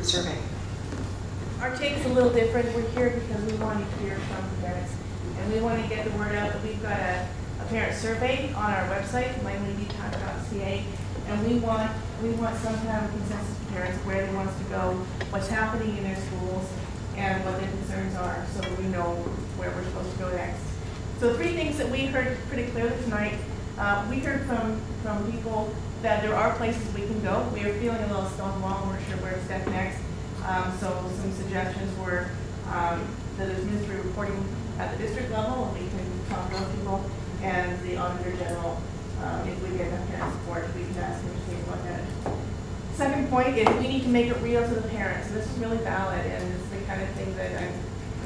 group survey? Our take's a little different. We're here because we want to hear from parents, and we want to get the word out that we've got a parent survey on our website, langleyteachers.ca, and we want some kind of consensus from parents where they want us to go, what's happening in their schools, and what their concerns are, so that we know where we're supposed to go next. So 3 things that we heard pretty clearly tonight. We heard from people that there are places we can go. We are feeling a little stonewall, we're sure where to step next. So some suggestions were that there's ministry reporting at the district level, and we can talk to those people, and the Auditor General, if we get enough parent support, we can ask him to take a look at it. Second point is we need to make it real to the parents. And this is really valid, and it's the kind of thing that I'm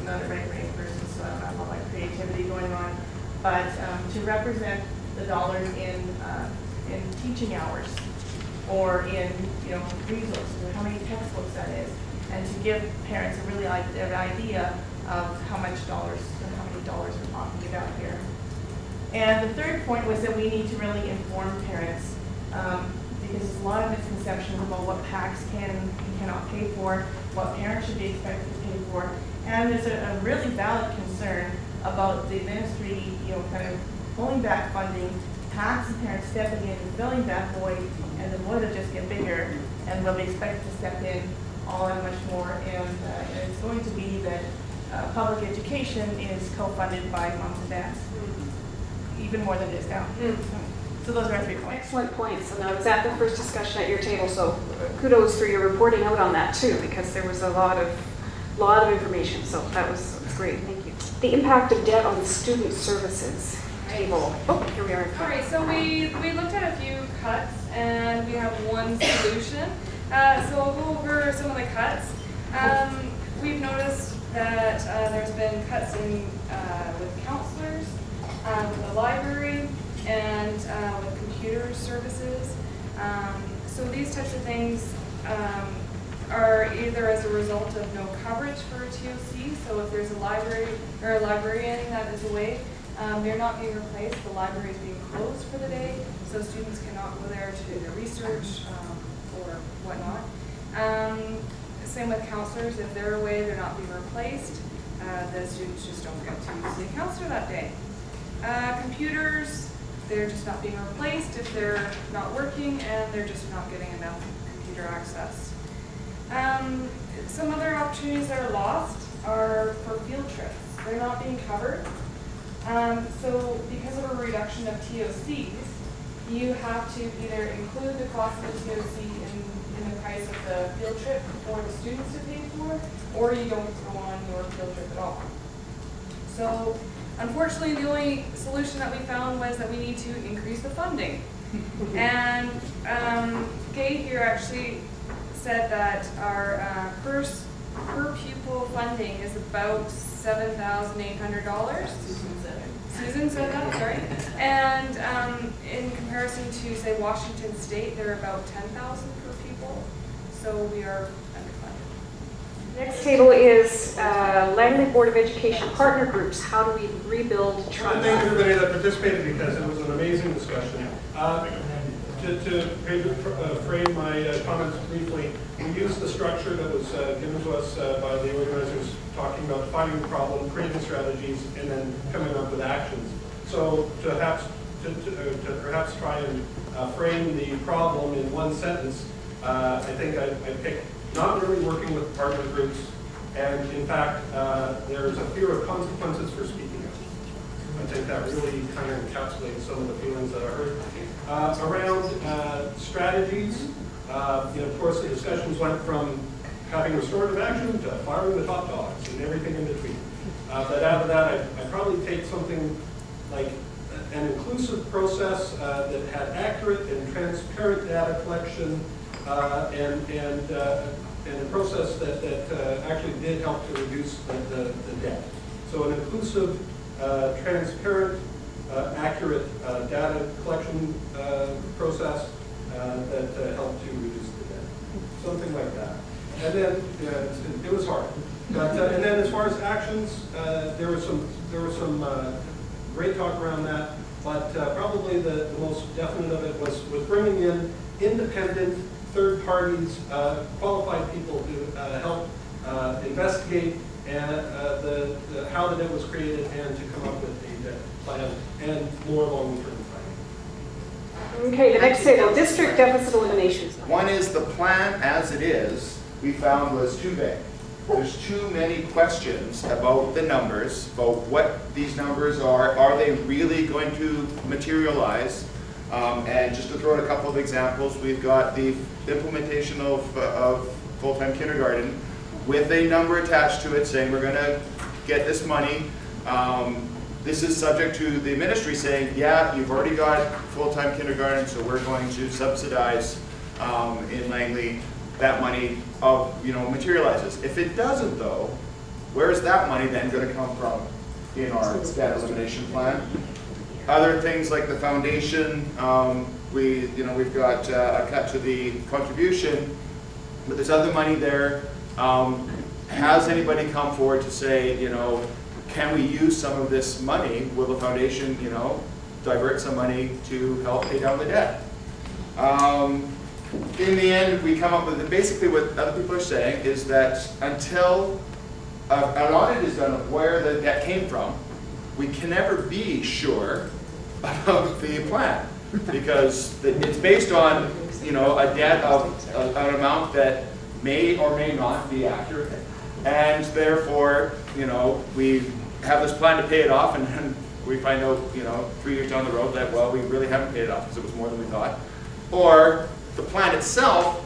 not a right-brain person, so I don't have all my creativity going on. But to represent the dollars in teaching hours, or in resources, or how many textbooks that is, and to give parents a really an idea of how many dollars we're talking about here. And the third point was that we need to really inform parents, because there's a lot of misconceptions about what PACs can and cannot pay for, what parents should be expected to pay for, and there's a really valid concern about the ministry, kind of pulling back funding, PACs and parents stepping in and filling that void, and the void will just get bigger, and we'll be expected to step in all that much more, and it's going to be that public education is co-funded by moms and dads, even more than it is now. So those are our 3 points. Excellent points, and I was at the first discussion at your table, so kudos for your reporting out on that too, because there was a lot of information, so that's great, thank you. The impact of debt on student services table. Oh, here we are. All right, so we looked at a few cuts, and we have one solution. So I'll go over some of the cuts. We've noticed that there's been cuts in with counselors, with the library, and with computer services. So these types of things are either as a result of no coverage for a TOC. So if there's a library or a librarian that is away, they're not being replaced. The library is being closed for the day, so students cannot go there to do their research or whatnot. Same with counselors. If they're away, they're not being replaced. The students just don't get to see a counselor that day. Computers, they're just not being replaced if they're not working, and they're just not getting enough computer access. Some other opportunities that are lost are for field trips. They're not being covered. So because of a reduction of TOCs, you have to either include the cost of the TOC in the price of the field trip for the students to pay for, or you don't go on your field trip at all. So unfortunately, the only solution that we found was that we need to increase the funding. And Gay here actually said that our per pupil funding is about $7,800. Susan said that, sorry. And in comparison to, say, Washington State, they're about $10,000 per pupil. So we are underfunded. Next table is Langley Board of Education partner groups. How do we rebuild trust? I thank everybody that participated because it was an amazing discussion. To frame my comments briefly, we used the structure that was given to us by the organizers, talking about defining the problem, creating strategies, and then coming up with actions. So to perhaps try and frame the problem in one sentence, I think I picked not really working with partner groups, and in fact, there's a fear of consequences for speaking out. I think that really kind of encapsulates some of the feelings that I heard. Around strategies, of course, the discussions went from having restorative action to firing the top dogs and everything in between. But out of that, I'd probably take something like an inclusive process that had accurate and transparent data collection and a process that actually did help to reduce the debt. So an inclusive, transparent, accurate data collection process that helped to reduce the debt. Something like that. And then it was hard. But, and then as far as actions, there was some great talk around that. But probably the most definite of it was bringing in independent third parties, qualified people to help investigate how the debt was created and to come up with a debt plan and more long-term planning. Okay, the next table, district deficit elimination. One is the plan as it is, we found was too vague. There's too many questions about the numbers, about what these numbers are they really going to materialize? And just to throw out a couple of examples, we've got the implementation of full-time kindergarten with a number attached to it saying we're going to get this money. This is subject to the ministry saying, yeah, you've already got full-time kindergarten, so we're going to subsidize in Langley that money materializes. If it doesn't though, where is that money then going to come from in our debt elimination plan? Other things like the foundation, we've got a cut to the contribution, but there's other money there. Has anybody come forward to say, can we use some of this money? Will the foundation, divert some money to help pay down the debt? In the end, we come up with basically what other people are saying is that until an audit is done of where the debt came from, we can never be sure of the plan because it's based on a debt of an amount that may or may not be accurate, and therefore we have this plan to pay it off, and then we find out 3 years down the road that we really haven't paid it off because it was more than we thought, or the plan itself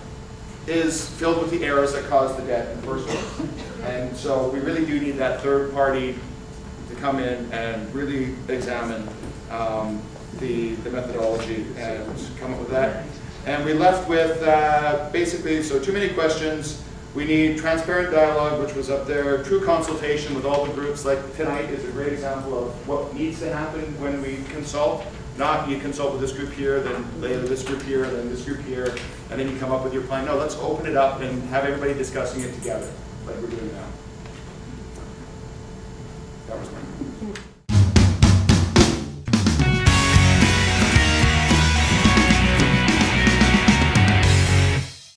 is filled with the errors that caused the debt in the first place. And so we really do need that third party to come in and really examine the methodology and come up with that. And we left with basically, so too many questions. We need transparent dialogue, which was up there, true consultation with all the groups, like tonight is a great example of what needs to happen when we consult. Not you consult with this group here, then later this group here, then this group here, and then you come up with your plan. No, let's open it up and have everybody discussing it together, like we're doing now. That was my